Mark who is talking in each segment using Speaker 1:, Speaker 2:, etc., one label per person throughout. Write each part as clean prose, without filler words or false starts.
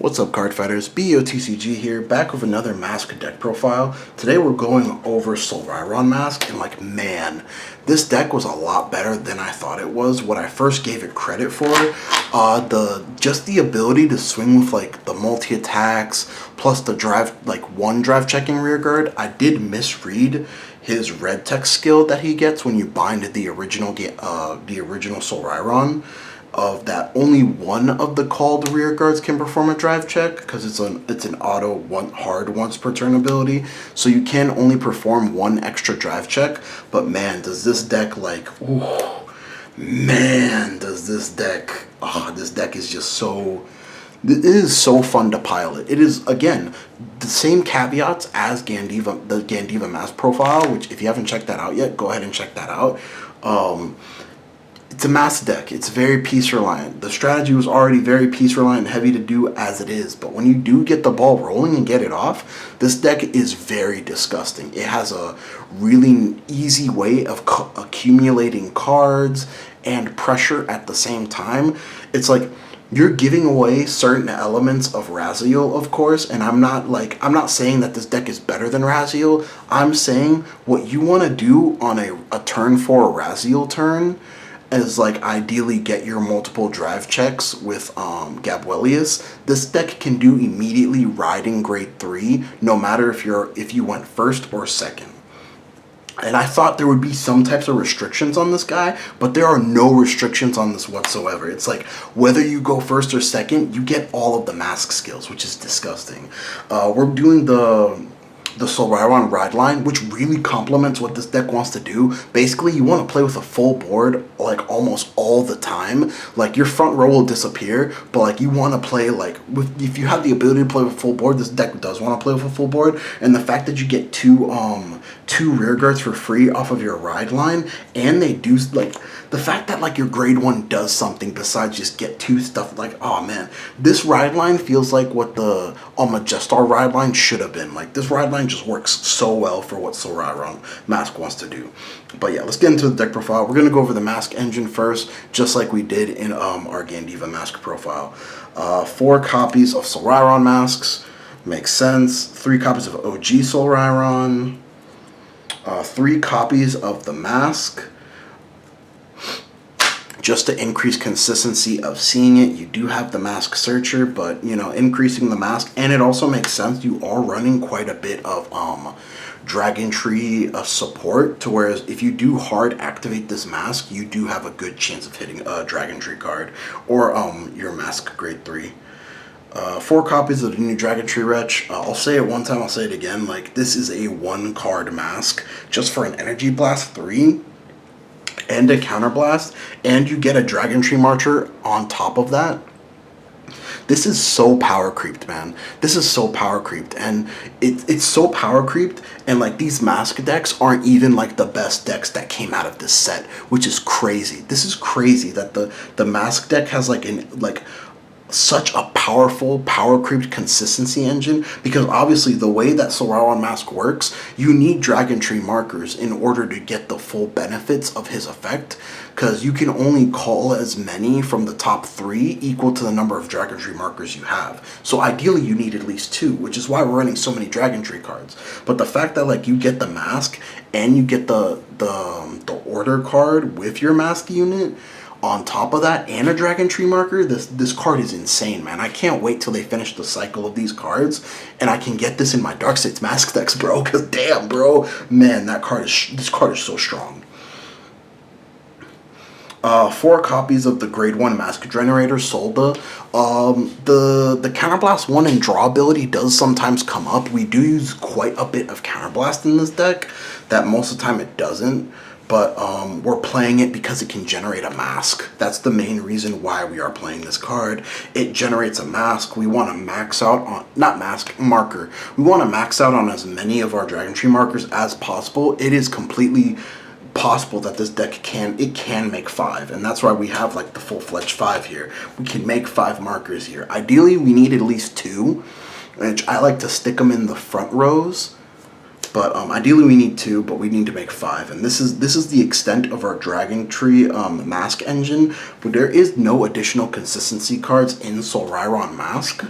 Speaker 1: What's up, card fighters? BOTCG here, back with another mask deck profile. Today we're going over SOLRAIRON mask, and like, man, this deck was a lot better than I thought it was. What I first gave it credit for, just the ability to swing with like the multi attacks plus the drive, like one drive checking rear guard. I did misread his red tech skill that he gets when you bind the original SOLRAIRON. Of that, only one of the called rear guards can perform a drive check because it's an auto hard once per turn ability, so you can only perform one extra drive check. But man, does this deck this deck is just so, it is so fun to pilot. It is, again, the same caveats as the Gandiva mask profile, which if you haven't checked that out yet, go ahead and check that out. It's a mask deck. It's very piece reliant. The strategy was already very piece reliant and heavy to do as it is, but when you do get the ball rolling and get it off, this deck is very disgusting. It has a really easy way of accumulating cards and pressure at the same time. It's like you're giving away certain elements of Raziel, of course, and I'm not saying that this deck is better than Raziel. I'm saying what you want to do on a turn 4 Raziel turn is like ideally get your multiple drive checks with Gabuelius. This deck can do immediately riding grade 3, no matter if you went first or second. And I thought there would be some types of restrictions on this guy, but there are no restrictions on this whatsoever. It's like whether you go first or second, you get all of the mask skills, which is disgusting. We're doing the SOLRAIRON ride line, which really complements what this deck wants to do. Basically, you want to play with a full board like almost all the time. Like your front row will disappear, but like you want to play like if you have the ability to play with full board, this deck does want to play with a full board. And the fact that you get two rear guards for free off of your ride line, and they do like the fact that like your grade 1 does something besides just get 2 stuff, like, oh man, this ride line feels like what the Majestar ride line should have been. Like this ride line just works so well for what SOLRAIRON mask wants to do. But yeah, let's get into the deck profile. We're gonna go over the mask engine first, just like we did in our Gandiva mask profile. 4 copies of SOLRAIRON masks makes sense. 3 copies of OG SOLRAIRON. 3 copies of the mask, just to increase consistency of seeing it. You do have the mask searcher, but you know, increasing the mask, and it also makes sense, you are running quite a bit of Dragon Tree support, to whereas if you do hard activate this mask, you do have a good chance of hitting a Dragon Tree card or your mask grade 3. 4 copies of the new Dragon Tree Wretch. I'll say it one time, I'll say it again, like this is a 1 card mask just for an Energy Blast 3 and a Counter Blast, and you get a Dragon Tree Marcher on top of that. This is so power creeped, man. This is so power creeped, and it's so power creeped, and like these mask decks aren't even like the best decks that came out of this set, which is crazy. This is crazy that the mask deck has like such a powerful power creeped consistency engine, because obviously the way that SOLRAIRON mask works, you need Dragon Tree markers in order to get the full benefits of his effect, because you can only call as many from the top 3 equal to the number of Dragon Tree markers you have. So ideally you need at least 2, which is why we're running so many Dragon Tree cards. But the fact that like you get the mask and you get the order card with your mask unit on top of that, and a Dragon Tree marker, this card is insane, man. I can't wait till they finish the cycle of these cards and I can get this in my Dark States mask decks, bro, because damn, bro, man, this card is so strong. 4 copies of the grade 1 mask generator, Solda. The Counterblast 1 and draw ability does sometimes come up. We do use quite a bit of Counterblast in this deck, that most of the time it doesn't. But we're playing it because it can generate a mask. That's the main reason why we are playing this card. It generates a mask. We want to max out on, not mask, marker. We want to max out on as many of our Dragon Tree markers as possible. It is completely possible that this deck can make 5, and that's why we have like the full-fledged 5 here. We can make 5 markers here. Ideally, we need at least 2, which I like to stick them in the front rows. But ideally we need 2, but we need to make 5. And this is the extent of our Dragon Tree mask engine. But there is no additional consistency cards in SOLRAIRON mask.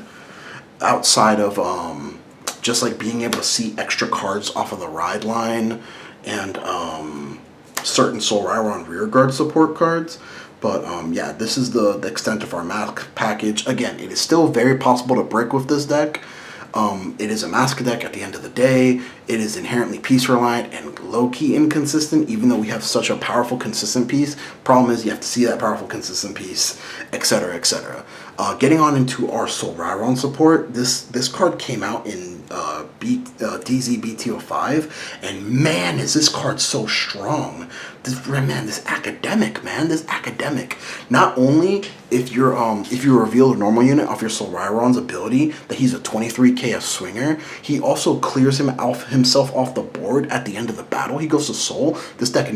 Speaker 1: outside of just like being able to see extra cards off of the ride line and certain SOLRAIRON rearguard support cards. But yeah, this is the extent of our mask package. Again, it is still very possible to break with this deck. It is a mask deck at the end of the day. It is inherently piece reliant and low-key inconsistent, even though we have such a powerful consistent piece. Problem is you have to see that powerful consistent piece, etc., etc. Getting on into our SOLRAIRON support, this card came out in DZ-BT06, and man, is this card so strong. This academic, man, this academic. Not only if you reveal a normal unit off your SOLRAIRON's ability that he's a 23 KS swinger, he also clears himself off the board at the end of the battle. He goes to Soul. This deck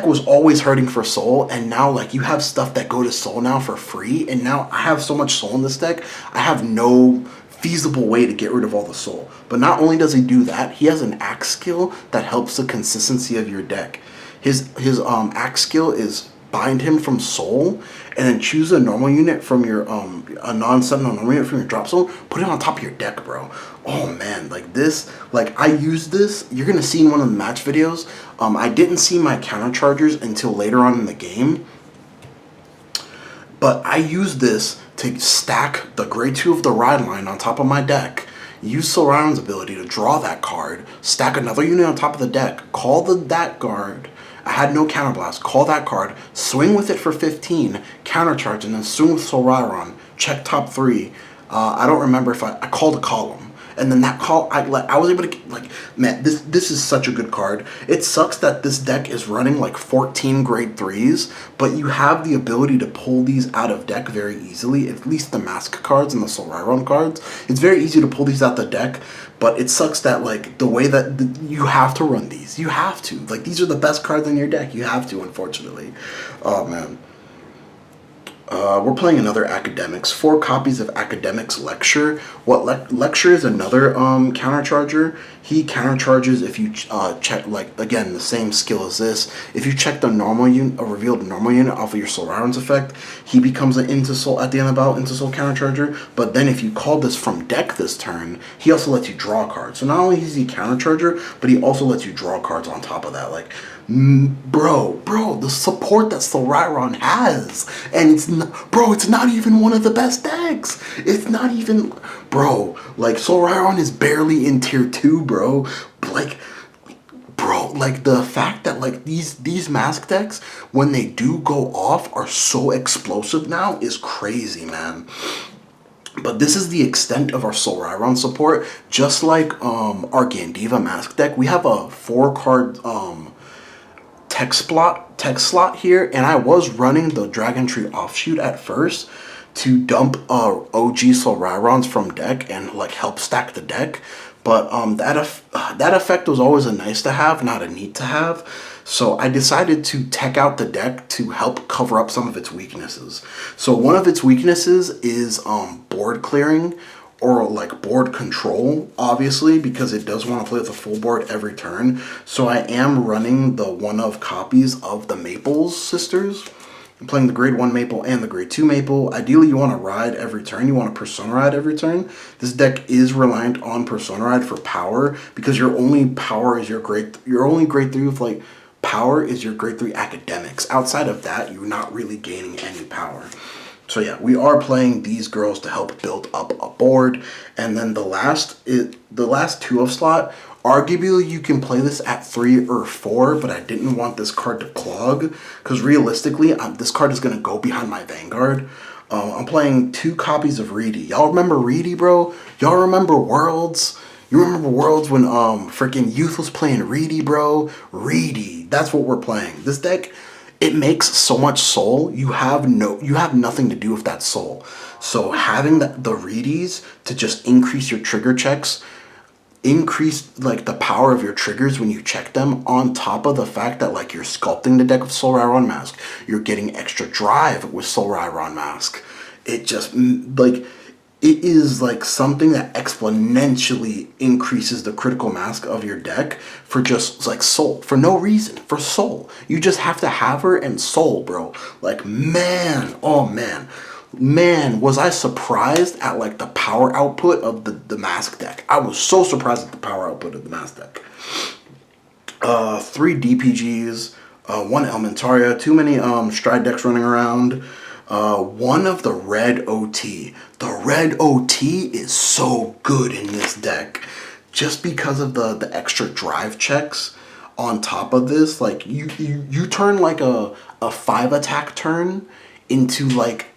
Speaker 1: was always hurting for Soul, and now like you have stuff that go to Soul now for free, and now I have so much Soul in this deck, I have no feasible way to get rid of all the Soul. But not only does he do that, he has an axe skill that helps the consistency of your deck. His axe skill is bind him from Soul, and then choose a normal unit from your a non-sentinel normal unit from your drop zone, put it on top of your deck, bro. Oh man, like this, like I use this, you're gonna see in one of the match videos. I didn't see my counter chargers until later on in the game, but I use this to stack the grade 2 of the ride line on top of my deck, use SOLRAIRON's ability to draw that card, stack another unit on top of the deck, call that guard. I had no counterblast, call that card, swing with it for 15, countercharge, and then swing with SOLRAIRON, check top 3. I don't remember if I called a column. And then that call, I was able to get, like, man, this is such a good card. It sucks that this deck is running like 14 grade 3s, but you have the ability to pull these out of deck very easily, at least the mask cards and the SOLRAIRON cards. It's very easy to pull these out the deck, but it sucks that like the way that you have to run these. You have to. Like, these are the best cards in your deck. You have to, unfortunately. Oh, man. We're playing another Academics. 4 copies of Academics Lecture. Lecture is another countercharger. He countercharges if you check, like, again, the same skill as this. If you check the normal unit, a revealed normal unit off of your SOLRAIRON's effect, he becomes an into Soul at the end of the battle, into Soul countercharger. But then if you call this from deck this turn, he also lets you draw cards. So not only is he countercharger, but he also lets you draw cards on top of that. Like, bro, the support that SOLRAIRON has, and it's not even one of the best decks. It's not even, bro, like SOLRAIRON is barely in tier 2, bro. Like, bro, like the fact that like these mask decks, when they do go off, are so explosive now is crazy, man. But this is the extent of our SOLRAIRON support. Just like our Gandiva mask deck, we have a 4-card tech slot here, and I was running the Dragon Tree offshoot at first to dump OG SOLRAIRONs from deck and like help stack the deck, but that effect was always a nice to have, not a need to have. So I decided to tech out the deck to help cover up some of its weaknesses. So one of its weaknesses is board clearing, or like board control, obviously, because it does want to play with a full board every turn. So I am running the one-of copies of the Maples Sisters. I'm playing the grade 1 Maple and the grade 2 Maple. Ideally, you want to ride every turn. You want to Persona Ride every turn. This deck is reliant on Persona Ride for power, because your only power is your only grade 3 with like power is your grade 3 Academics. Outside of that, you're not really gaining any power. So yeah, we are playing these girls to help build up a board. And then the last 2-of slot, arguably you can play this at 3 or 4, but I didn't want this card to clog, because realistically, this card is going to go behind my Vanguard. I'm playing 2 copies of Reedy. Y'all remember Reedy, bro? Y'all remember Worlds? You remember Worlds when freaking Youth was playing Reedy, bro? Reedy, that's what we're playing. This deck, it makes so much soul. You have nothing to do with that soul. So having the Reedies to just increase your trigger checks, increase like the power of your triggers when you check them, on top of the fact that like you're sculpting the deck with SOLRAIRON Mask, you're getting extra drive with SOLRAIRON Mask. It just like, it is like something that exponentially increases the critical mask of your deck for just like soul, for no reason, for soul. You just have to have her and soul, bro. Like, man, oh man, was I surprised at like the power output of the mask deck. I was so surprised at the power output of the mask deck. 3 DPGs, 1 Elementaria, too many Stride decks running around. 1 of the red OT. The red OT is so good in this deck, just because of the extra drive checks on top of this. Like you turn like a 5 attack turn into like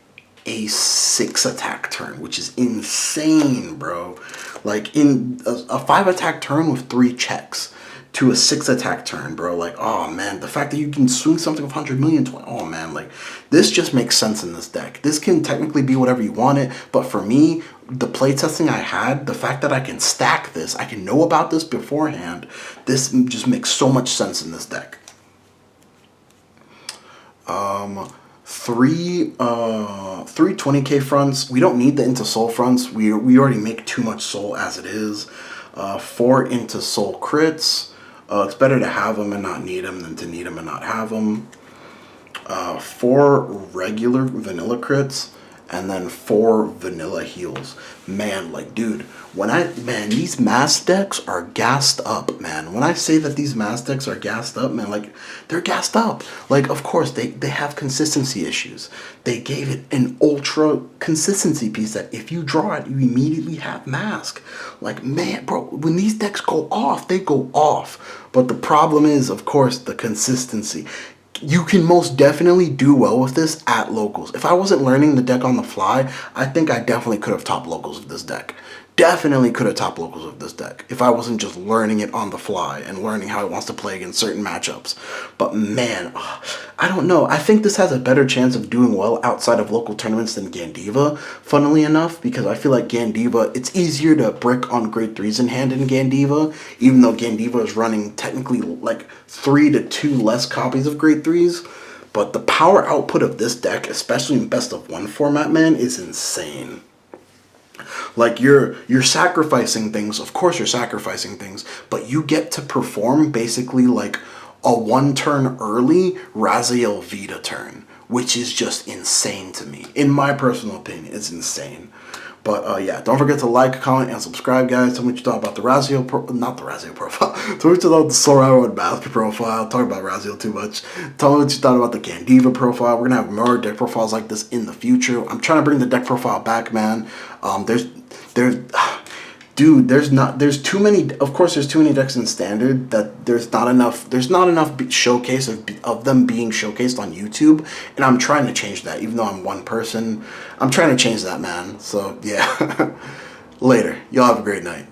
Speaker 1: a 6 attack turn, which is insane, bro. Like in a 5 attack turn with 3 checks to a 6 attack turn, bro. Like, oh man, the fact that you can swing something with 100 million, oh man, like this just makes sense in this deck. This can technically be whatever you want it, but for me, the playtesting I had, the fact that I can stack this, I can know about this beforehand, this just makes so much sense in this deck. 3 20k fronts. We don't need the into soul fronts. We already make too much soul as it is. 4 into soul crits. It's better to have them and not need them than to need them and not have them. 4 regular vanilla crits, and then 4 vanilla heals. Man, like, dude, these mask decks are gassed up, man. When I say that these mask decks are gassed up, man, like, they're gassed up. Like, of course, they have consistency issues. They gave it an ultra consistency piece that if you draw it, you immediately have mask. Like, man, bro, when these decks go off, they go off. But the problem is, of course, the consistency. You can most definitely do well with this at locals. If I wasn't learning the deck on the fly, I think I definitely could have topped locals with this deck. Definitely could have topped locals with this deck if I wasn't just learning it on the fly and learning how it wants to play against certain matchups. But man, I don't know. I think this has a better chance of doing well outside of local tournaments than Gandiva, funnily enough, because I feel like Gandiva, it's easier to brick on grade 3s in hand in Gandiva, even though Gandiva is running technically like 3 to 2 less copies of grade 3s. But the power output of this deck, especially in best of 1 format, man, is insane. Like, you're sacrificing things. Of course you're sacrificing things, but you get to perform basically like a 1 turn early Raziel Vita turn, which is just insane to me. In my personal opinion, it's insane. But yeah, don't forget to like, comment, and subscribe, guys. Tell me what you thought about the Raziel not the Raziel profile. Tell me what you thought about the SOLRAIRON basket profile. Talk about Raziel too much. Tell me what you thought about the Gandiva profile. We're gonna have more deck profiles like this in the future. I'm trying to bring the deck profile back, man. There's too many, of course there's too many decks in standard that there's not enough showcase of them being showcased on YouTube, and I'm trying to change that. Even though I'm one person, I'm trying to change that, man. So yeah. Later. Y'all have a great night.